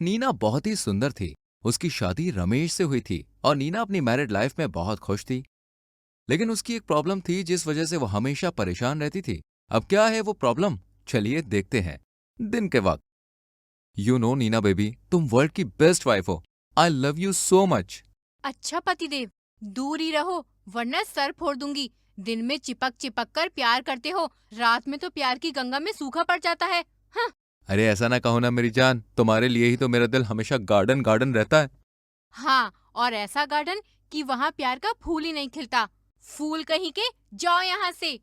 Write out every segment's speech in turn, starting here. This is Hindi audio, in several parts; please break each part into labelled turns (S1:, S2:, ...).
S1: नीना बहुत ही सुंदर थी। उसकी शादी रमेश से हुई थी और नीना अपनी मैरिड लाइफ में बहुत खुश थी। लेकिन उसकी एक प्रॉब्लम थी जिस वजह से वो हमेशा परेशान रहती थी। अब क्या है वो प्रॉब्लम, चलिए देखते हैं। दिन के वक्त, नीना बेबी, तुम वर्ल्ड की बेस्ट वाइफ हो। I love you so much.
S2: अच्छा पतिदेव, दूर ही रहो वरना सर फोड़ दूंगी। दिन में चिपक चिपक कर प्यार करते हो, रात में तो प्यार की गंगा में सूखा पड़ जाता है। हाँ।
S1: अरे ऐसा ना कहो ना मेरी जान, तुम्हारे लिए ही तो मेरा दिल हमेशा गार्डन गार्डन रहता है।
S2: हाँ, और ऐसा गार्डन कि वहाँ प्यार का फूल ही नहीं खिलता। फूल कहीं के, जाओ यहाँ से।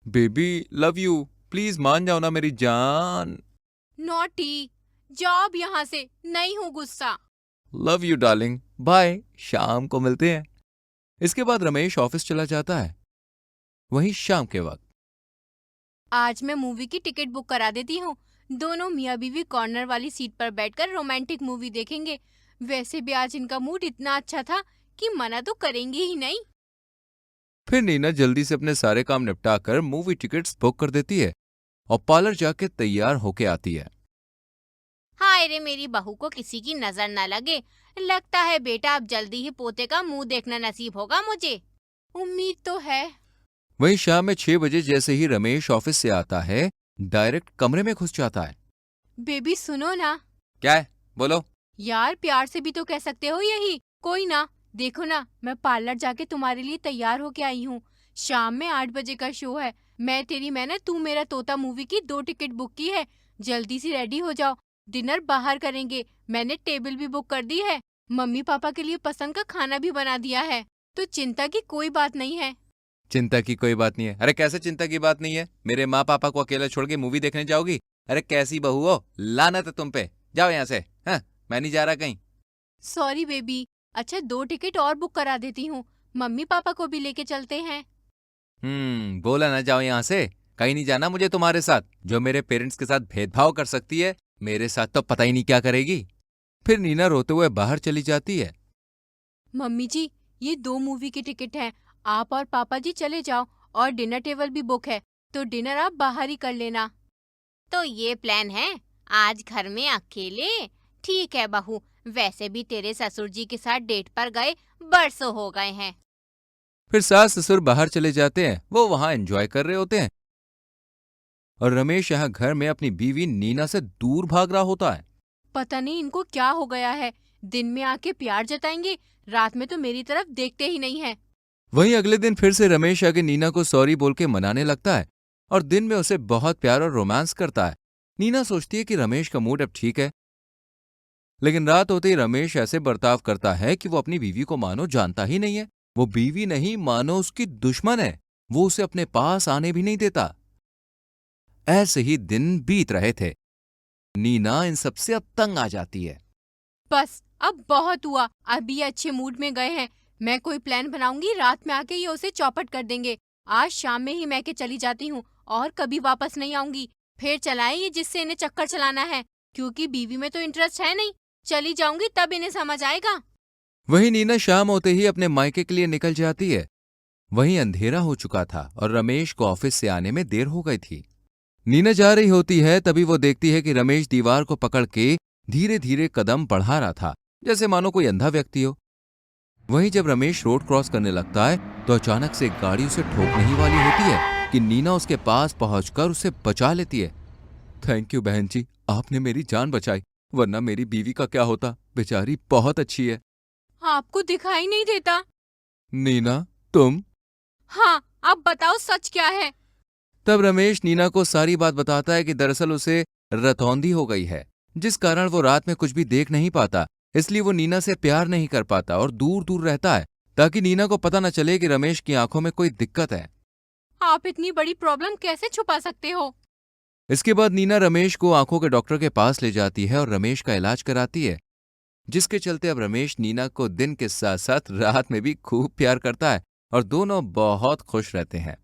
S1: बेबी, लव यू, प्लीज मान जाओ ना मेरी जान।
S2: नॉटी, जाओ अब यहाँ से, नहीं हूँ गुस्सा।
S1: लव यू डार्लिंग, बाय, शाम को मिलते हैं। इसके बाद रमेश ऑफिस चला जाता है। वहीं शाम के वक्त,
S2: आज मैं मूवी की टिकट बुक करा देती हूँ। दोनों मियाँ बीवी कॉर्नर वाली सीट पर बैठकर रोमांटिक मूवी देखेंगे। वैसे भी आज इनका मूड इतना अच्छा था कि मना तो करेंगे ही नहीं।
S1: फिर नीना जल्दी से अपने सारे काम निपटा कर मूवी टिकट्स बुक कर देती है और पार्लर जाके तैयार होके आती है।
S2: हाय रे, मेरी बहू को किसी की नजर न लगे। लगता है बेटा अब जल्दी ही पोते का मुंह देखना नसीब होगा मुझे। उम्मीद तो है।
S1: वहीं शाम में 6 बजे जैसे ही रमेश ऑफिस से आता है, डायरेक्ट कमरे में घुस जाता है।
S2: बेबी सुनो ना।
S1: क्या है, बोलो।
S2: यार प्यार से भी तो कह सकते हो यही। कोई ना, देखो ना, मैं पार्लर जाके तुम्हारे लिए तैयार होके आई हूँ। शाम में 8 बजे का शो है। मैं तेरी मैंने तू मेरा तोता मूवी की 2 टिकट बुक की है। जल्दी से रेडी हो जाओ, डिनर बाहर करेंगे। मैंने टेबल भी बुक कर दी है। मम्मी पापा के लिए पसंद का खाना भी बना दिया है, तो चिंता की कोई बात नहीं है।
S1: चिंता की कोई बात नहीं है? अरे कैसे चिंता की बात नहीं है? मेरे माँ पापा को अकेला छोड़ के मूवी देखने जाओगी? अरे कैसी बहू हो, लानत है तुम पे। जाओ यहाँ से। हाँ, मैं नहीं जा रहा कहीं।
S2: Sorry baby. अच्छा, 2 टिकट और बुक करा देती हूँ। मम्मी पापा को भी लेके चलते हैं।
S1: बोला ना जाओ यहाँ से। कहीं नहीं जाना मुझे तुम्हारे साथ। जो मेरे पेरेंट्स के साथ भेदभाव कर सकती है, मेरे साथ तो पता ही नहीं क्या करेगी। फिर नीना रोते हुए बाहर चली जाती है।
S2: मम्मी जी, ये 2 मूवी की टिकट है। आप और पापा जी चले जाओ, और डिनर टेबल भी बुक है, तो डिनर आप बाहर ही कर लेना। तो ये प्लान है, आज घर में अकेले? ठीक है बहू, वैसे भी तेरे ससुर जी के साथ डेट पर गए बरसों हो गए हैं।
S1: फिर सास ससुर बाहर चले जाते हैं। वो वहां एंजॉय कर रहे होते हैं और रमेश यहाँ घर में अपनी बीवी नीना से दूर भाग रहा होता है।
S2: पता नहीं इनको क्या हो गया है। दिन में आके प्यार जताएंगे, रात में तो मेरी तरफ देखते ही नहीं है।
S1: वहीं अगले दिन फिर से रमेश आगे नीना को सॉरी बोल के मनाने लगता है और दिन में उसे बहुत प्यार और रोमांस करता है। नीना सोचती है कि रमेश का मूड अब ठीक है, लेकिन रात होते ही रमेश ऐसे बर्ताव करता है कि वो अपनी बीवी को मानो जानता ही नहीं है। वो बीवी नहीं, मानो उसकी दुश्मन है। वो उसे अपने पास आने भी नहीं देता। ऐसे ही दिन बीत रहे थे। नीना इन सबसे अब तंग आ जाती है।
S2: बस अब बहुत हुआ। अभी ये अच्छे मूड में गए हैं। मैं कोई प्लान बनाऊंगी, रात में आके ये उसे चौपट कर देंगे। आज शाम में ही मैं के चली जाती हूँ, और कभी वापस नहीं आऊंगी। फिर चलाएं ये जिससे इन्हें चक्कर चलाना है, क्योंकि बीवी में तो इंटरेस्ट है नहीं। चली जाऊंगी तब इन्हें समझ आएगा।
S1: वहीं नीना शाम होते ही अपने मायके के लिए निकल जाती है। वहीं अंधेरा हो चुका था और रमेश को ऑफिस से आने में देर हो गई थी। नीना जा रही होती है, तभी वो देखती है कि रमेश दीवार को पकड़ के धीरे धीरे कदम बढ़ा रहा था, जैसे मानो कोई अंधा व्यक्ति हो। वहीं जब रमेश रोड क्रॉस करने लगता है तो अचानक से एक गाड़ी उसे ठोकने ही वाली होती है कि नीना उसके पास पहुंचकर उसे बचा लेती है। थैंक यू बहन जी, आपने मेरी जान बचाई, वरना मेरी बीवी का क्या होता। बेचारी बहुत अच्छी है।
S2: आपको दिखाई नहीं देता?
S1: नीना, तुम?
S2: हाँ, अब बताओ सच क्या है।
S1: तब रमेश नीना को सारी बात बताता है कि दरअसल उसे रतौंधी हो गई है, जिस कारण वो रात में कुछ भी देख नहीं पाता। इसलिए वो नीना से प्यार नहीं कर पाता और दूर दूर रहता है, ताकि नीना को पता न चले कि रमेश की आंखों में कोई दिक्कत है।
S2: आप इतनी बड़ी प्रॉब्लम कैसे छुपा सकते हो?
S1: इसके बाद नीना रमेश को आंखों के डॉक्टर के पास ले जाती है और रमेश का इलाज कराती है, जिसके चलते अब रमेश नीना को दिन के साथ साथ रात में भी खूब प्यार करता है और दोनों बहुत खुश रहते हैं।